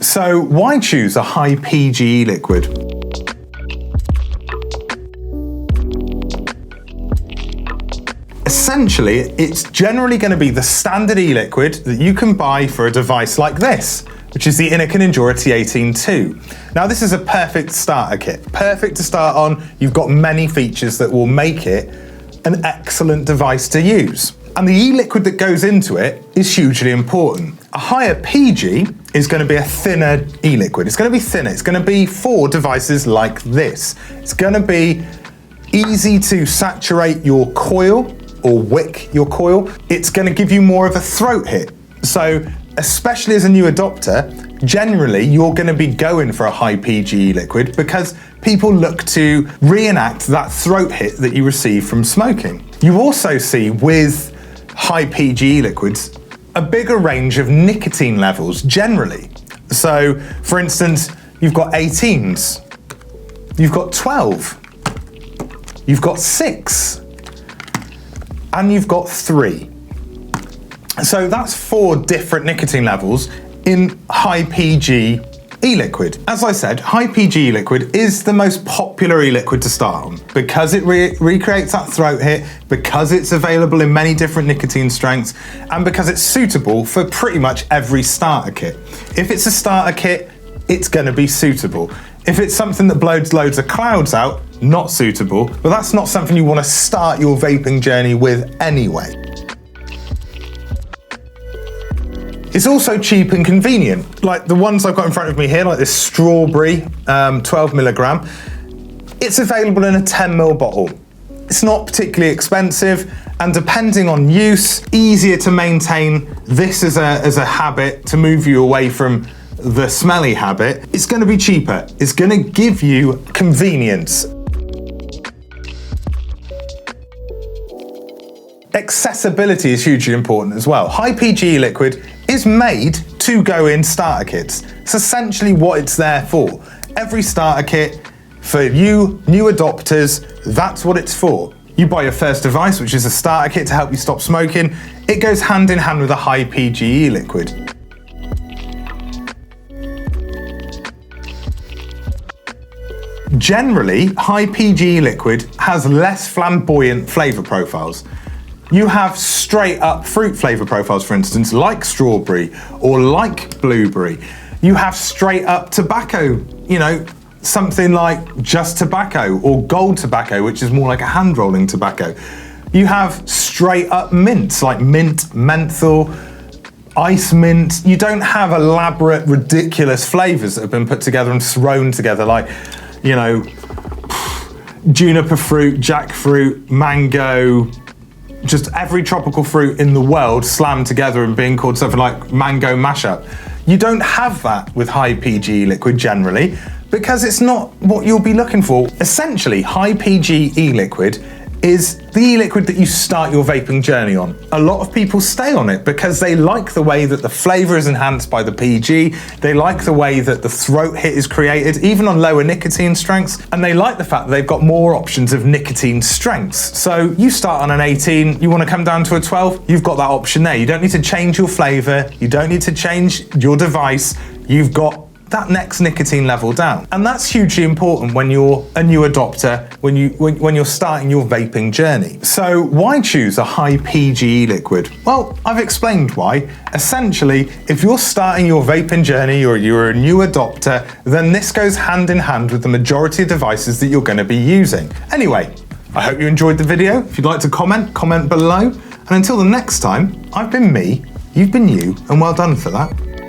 So why choose a high PGE liquid? Essentially, it's generally going to be the standard e-liquid that you can buy for a device like this, which is the Innokin Endura T18-2. Now, this is a perfect starter kit, perfect to start on. You've got many features that will make it an excellent device to use. And the e-liquid that goes into it is hugely important. A higher PG is going to be a thinner e-liquid. It's going to be thinner. It's going to be for devices like this. It's going to be easy to saturate your coil or wick your coil. It's going to give you more of a throat hit. So especially as a new adopter, generally you're going to be going for a high PGE liquid because people look to reenact that throat hit that you receive from smoking. You also see with high PGE liquids a bigger range of nicotine levels generally. So for instance, you've got 18s, you've got 12, you've got 6, and you've got 3. So that's 4 different nicotine levels in high PG e-liquid. As I said, high PG e-liquid is the most popular e-liquid to start on because it recreates that throat hit, because it's available in many different nicotine strengths, and because it's suitable for pretty much every starter kit. If it's a starter kit, it's going to be suitable. If it's something that blows loads of clouds out, not suitable, but that's not something you want to start your vaping journey with anyway. It's also cheap and convenient. Like the ones I've got in front of me here, like this strawberry 12 milligram, it's available in a 10 ml bottle. It's not particularly expensive, and depending on use, easier to maintain this as a habit to move you away from the smelly habit. It's going to be cheaper. It's going to give you convenience. Accessibility is hugely important as well. High PGE liquid is made to go in starter kits. It's essentially what it's there for. Every starter kit for you new adopters, that's what it's for. You buy your first device, which is a starter kit to help you stop smoking. It goes hand in hand with a high PGE liquid. Generally, high PGE liquid has less flamboyant flavour profiles. You have straight up fruit flavour profiles, for instance, like strawberry or like blueberry. You have straight up tobacco, you know, something like just tobacco or gold tobacco, which is more like a hand rolling tobacco. You have straight up mints like mint, menthol, ice mint. You don't have elaborate, ridiculous flavours that have been put together and thrown together like, you know, juniper fruit, jackfruit, mango, just every tropical fruit in the world slammed together and being called something like mango mashup. You don't have that with high PGE liquid generally because it's not what you'll be looking for. Essentially, high PGE liquid is the e-liquid that you start your vaping journey on. A lot of people stay on it because they like the way that the flavour is enhanced by the PG, they like the way that the throat hit is created, even on lower nicotine strengths, and they like the fact that they've got more options of nicotine strengths. So you start on an 18, you want to come down to a 12, you've got that option there. You don't need to change your flavour, you don't need to change your device, you've got that next nicotine level down. And that's hugely important when you're a new adopter, when you're starting your vaping journey. So why choose a high PGE liquid? Well, I've explained why. Essentially, if you're starting your vaping journey or you're a new adopter, then this goes hand in hand with the majority of devices that you're going to be using. Anyway, I hope you enjoyed the video. If you'd like to comment below. And until the next time, I've been me, you've been you, and well done for that.